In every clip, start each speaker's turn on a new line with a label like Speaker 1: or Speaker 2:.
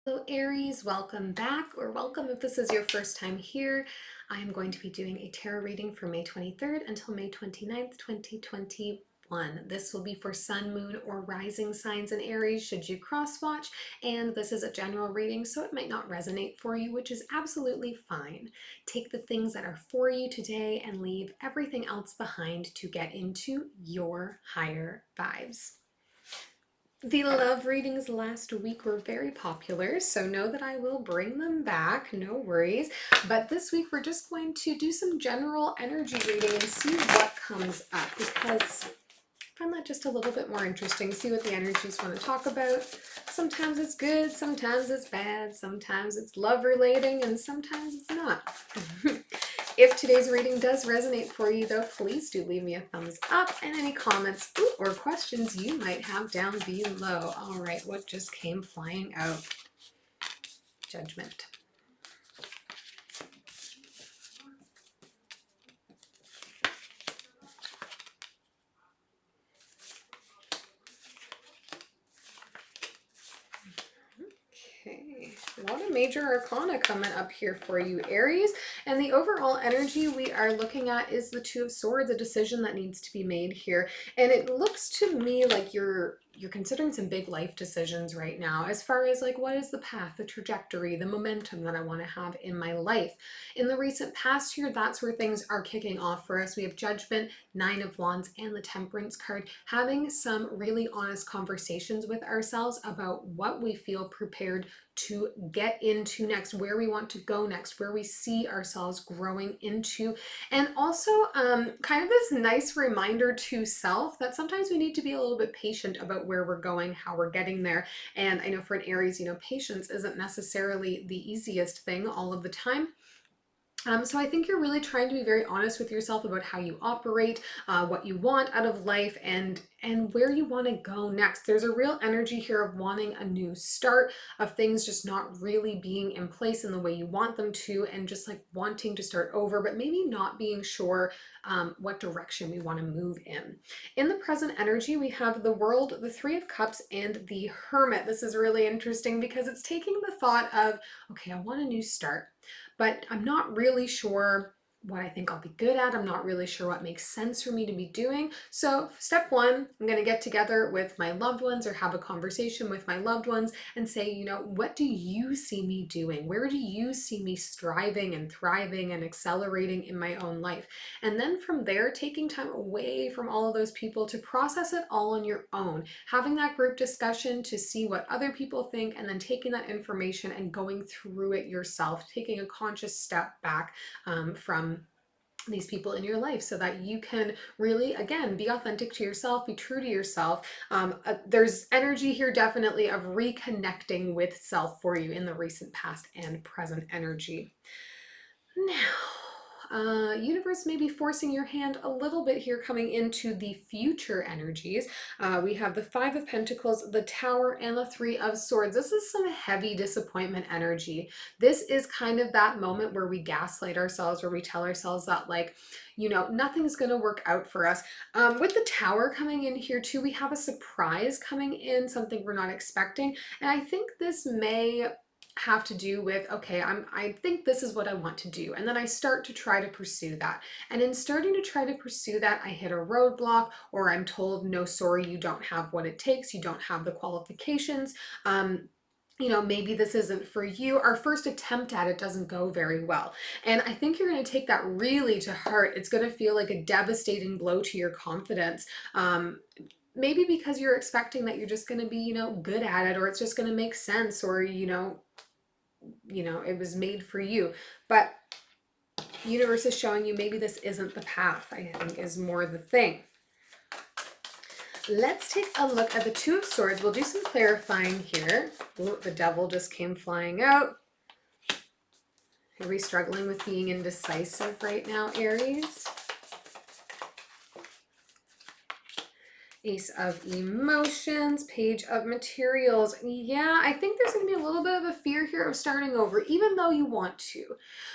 Speaker 1: Hello Aries, welcome back, or welcome if this is your first time here. I'm going to be doing a tarot reading for May 23rd until May 29th, 2021. This will be for sun, moon, or rising signs in Aries should you cross watch, and this is a general reading, so it might not resonate for you, which is absolutely fine. Take the things that are for you today and leave everything else behind to get into your higher vibes. The love readings last week were very popular, so know that I will bring them back, no worries. But this week we're just going to do some general energy reading and see what comes up, because I find that just a little bit more interesting. See what the energies want to talk about. Sometimes it's good, sometimes it's bad, sometimes it's love relating, and sometimes it's not. If today's reading does resonate for you, though, please do leave me a thumbs up and any comments or questions you might have down below. All right, what just came flying out? Judgment. Okay, a lot of major arcana coming up here for you, Aries. And the overall energy we are looking at is the Two of Swords, a decision that needs to be made here. And it looks to me like you're considering some big life decisions right now, as far as like what is the path, the trajectory, the momentum that I want to have in my life. In the recent past here, that's where things are kicking off for us. We have Judgment, Nine of Wands, and the Temperance card, having some really honest conversations with ourselves about what we feel prepared to get into next, where we want to go next, where we see ourselves growing into, and also kind of this nice reminder to self that sometimes we need to be a little bit patient about where we're going, how we're getting there. And I know for an Aries, patience isn't necessarily the easiest thing all of the time. So I think you're really trying to be very honest with yourself about how you operate, what you want out of life, and where you want to go next. There's a real energy here of wanting a new start, of things just not really being in place in the way you want them to, and just like wanting to start over, but maybe not being sure what direction we want to move in. In the present energy, we have the World, the Three of Cups, and the Hermit. This is really interesting because it's taking the thought of, okay, I want a new start, but I'm not really sure what I think I'll be good at. I'm not really sure what makes sense for me to be doing. So step one, I'm going to get together with my loved ones or have a conversation with my loved ones and say, what do you see me doing? Where do you see me striving and thriving and accelerating in my own life? And then from there, taking time away from all of those people to process it all on your own, having that group discussion to see what other people think, and then taking that information and going through it yourself, taking a conscious step back from these people in your life so that you can really, again, be authentic to yourself, be true to yourself. There's energy here definitely of reconnecting with self for you in the recent past and present energy. Now, universe may be forcing your hand a little bit here coming into the future energies. We have the Five of Pentacles, the Tower, and the Three of Swords. This is some heavy disappointment energy. This is kind of that moment where we gaslight ourselves, where we tell ourselves that nothing's going to work out for us. With the Tower coming in here too, we have a surprise coming in, something we're not expecting. And I think this may have to do with, okay, I think this is what I want to do, and then I start to try to pursue that, and in starting to try to pursue that, I hit a roadblock, or I'm told, no, sorry, you don't have what it takes, you don't have the qualifications. Maybe this isn't for you. Our first attempt at it doesn't go very well, and I think you're going to take that really to heart. It's going to feel like a devastating blow to your confidence. Maybe because you're expecting that you're just going to be, good at it, or it's just going to make sense, or it was made for you. But universe is showing you maybe this isn't the path, I think, is more the thing. Let's take a look at the Two of Swords. We'll do some clarifying here. Ooh, the Devil just came flying out. Are we struggling with being indecisive right now, Aries? Ace of Emotions, Page of Materials. Yeah, I think there's going to be a little bit of a fear here of starting over, even though you want to.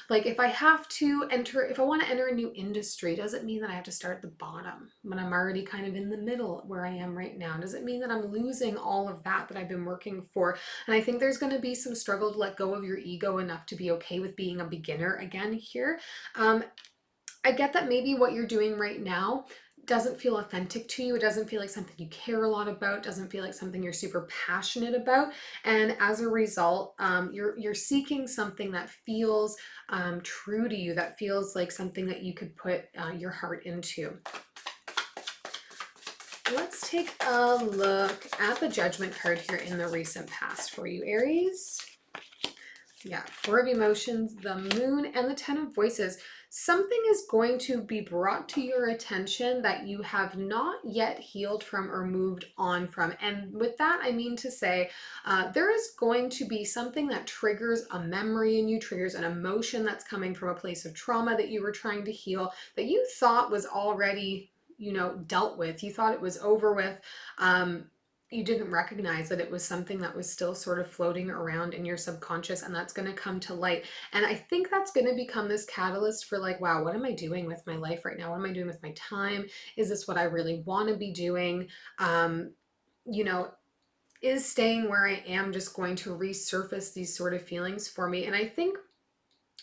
Speaker 1: Like if I have to enter, if I want to enter a new industry, does it mean that I have to start at the bottom when I'm already kind of in the middle where I am right now? Does it mean that I'm losing all of that I've been working for? And I think there's going to be some struggle to let go of your ego enough to be okay with being a beginner again here. I get that maybe what you're doing right now doesn't feel authentic to you. It doesn't feel like something you care a lot about, doesn't feel like something you're super passionate about. And as a result, you're seeking something that feels true to you, that feels like something that you could put your heart into. Let's take a look at the Judgment card here in the recent past for you, Aries. Yeah, Four of Emotions, the Moon, and the Ten of Voices. Something is going to be brought to your attention that you have not yet healed from or moved on from. And with that, I mean to say, there is going to be something that triggers a memory in you, triggers an emotion that's coming from a place of trauma that you were trying to heal, that you thought was already, dealt with. You thought it was over with. You didn't recognize that it was something that was still sort of floating around in your subconscious, and that's going to come to light. And I think that's going to become this catalyst for like, wow, what am I doing with my life right now? What am I doing with my time? Is this what I really want to be doing? You know, is staying where I am just going to resurface these sort of feelings for me? And I think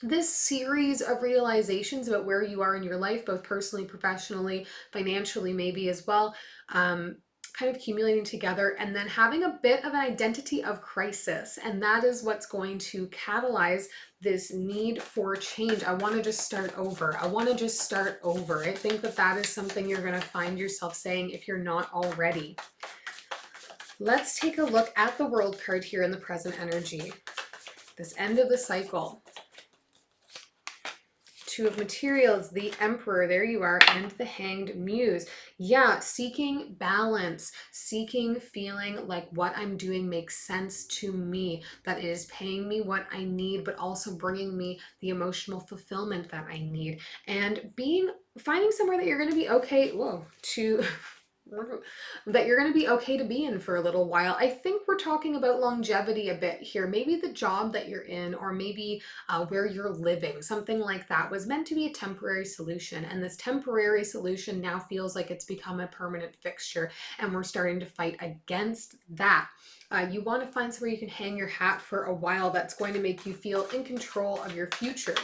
Speaker 1: this series of realizations about where you are in your life, both personally, professionally, financially, maybe as well, kind of accumulating together, and then having a bit of an identity of crisis. And that is what's going to catalyze this need for change. I want to just start over. I want to just start over. I think that that is something you're going to find yourself saying if you're not already. Let's take a look at the World card here in the present energy. This end of the cycle. Two of Materials, the Emperor, there you are, and the Hanged Muse. Yeah, seeking balance, seeking feeling like what I'm doing makes sense to me, that it is paying me what I need, but also bringing me the emotional fulfillment that I need. And finding somewhere that you're going to be okay, that you're going to be okay to be in for a little while. I think we're talking about longevity a bit here. Maybe the job that you're in, or maybe where you're living, something like that was meant to be a temporary solution. And this temporary solution now feels like it's become a permanent fixture, and we're starting to fight against that. You want to find somewhere you can hang your hat for a while that's going to make you feel in control of your future.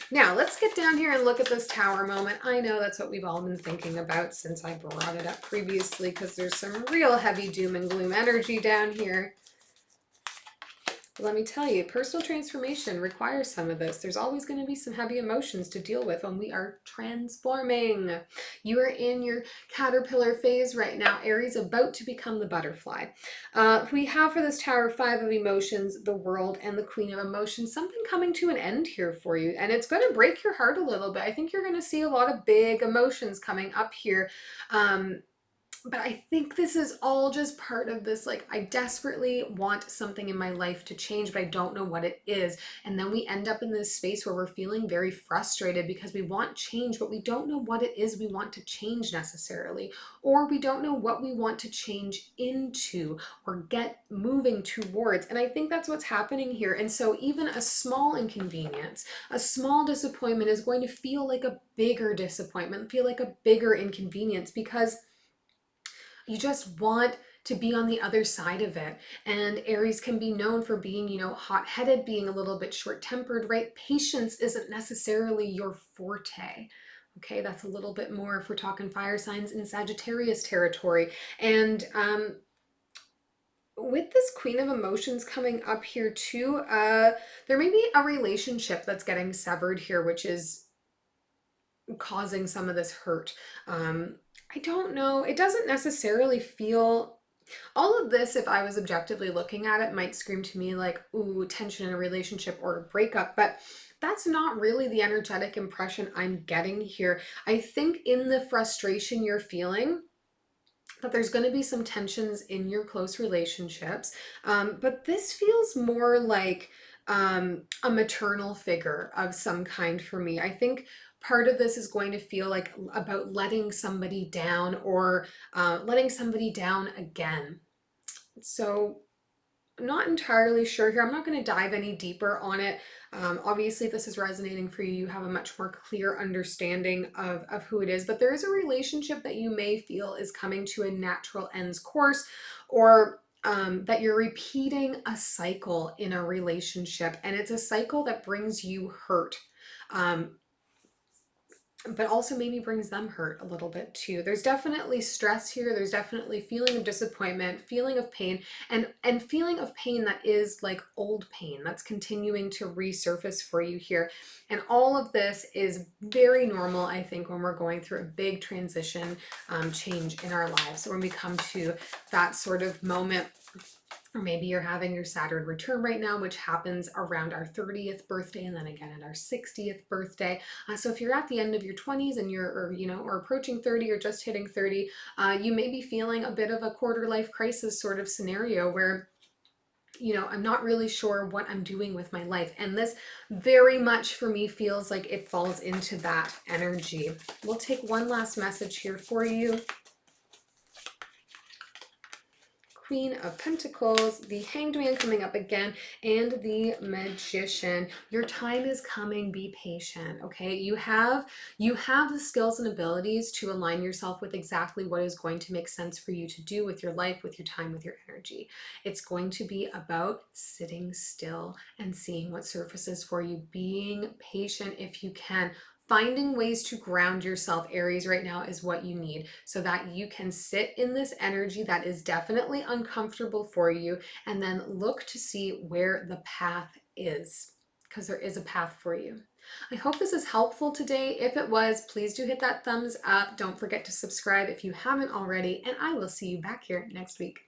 Speaker 1: Now, let's get down here and look at this Tower moment. I know that's what we've all been thinking about since I brought it up previously, because there's some real heavy doom and gloom energy down here. Let me tell you, personal transformation requires some of this. There's always going to be some heavy emotions to deal with when we are transforming. You are in your caterpillar phase right now. Aries about to become the butterfly. We have for this Tower, Five of Emotions, the World, and the Queen of Emotions. Something coming to an end here for you, and it's going to break your heart a little bit. I think you're going to see a lot of big emotions coming up here. But I think this is all just part of this, like, I desperately want something in my life to change, but I don't know what it is. And then we end up in this space where we're feeling very frustrated because we want change, but we don't know what it is we want to change necessarily. Or we don't know what we want to change into or get moving towards. And I think that's what's happening here. And so even a small inconvenience, a small disappointment is going to feel like a bigger disappointment, feel like a bigger inconvenience, because you just want to be on the other side of it. And Aries can be known for being, hot-headed, being a little bit short-tempered, right? Patience isn't necessarily your forte. Okay, that's a little bit more if we're talking fire signs in Sagittarius territory. And with this Queen of Emotions coming up here too, there may be a relationship that's getting severed here, which is causing some of this hurt. I don't know. It doesn't necessarily feel, all of this, if I was objectively looking at it, might scream to me like, ooh, tension in a relationship or a breakup, but that's not really the energetic impression I'm getting here. I think in the frustration you're feeling, that there's going to be some tensions in your close relationships, but this feels more like a maternal figure of some kind for me. I think part of this is going to feel like about letting somebody down, or letting somebody down again. So I'm not entirely sure here. I'm not going to dive any deeper on it. Obviously, if this is resonating for you, you have a much more clear understanding of who it is. But there is a relationship that you may feel is coming to a natural ends course, or that you're repeating a cycle in a relationship. And it's a cycle that brings you hurt. But also maybe brings them hurt a little bit too. There's definitely stress here. There's definitely feeling of disappointment, feeling of pain, and feeling of pain that is like old pain that's continuing to resurface for you here. And all of this is very normal, I think, when we're going through a big transition, change in our lives. So when we come to that sort of moment, or maybe you're having your Saturn return right now, which happens around our 30th birthday, and then again at our 60th birthday. So if you're at the end of your 20s and you're, or approaching 30 or just hitting 30, you may be feeling a bit of a quarter life crisis sort of scenario where, I'm not really sure what I'm doing with my life. And this very much for me feels like it falls into that energy. We'll take one last message here for you. Queen of Pentacles, the Hanged Man coming up again, and the Magician. Your time is coming. Be patient, okay? You have the skills and abilities to align yourself with exactly what is going to make sense for you to do with your life, with your time, with your energy. It's going to be about sitting still and seeing what surfaces for you, being patient if you can. Finding ways to ground yourself, Aries, right now is what you need, so that you can sit in this energy that is definitely uncomfortable for you, and then look to see where the path is, because there is a path for you. I hope this is helpful today. If it was, please do hit that thumbs up. Don't forget to subscribe if you haven't already, and I will see you back here next week.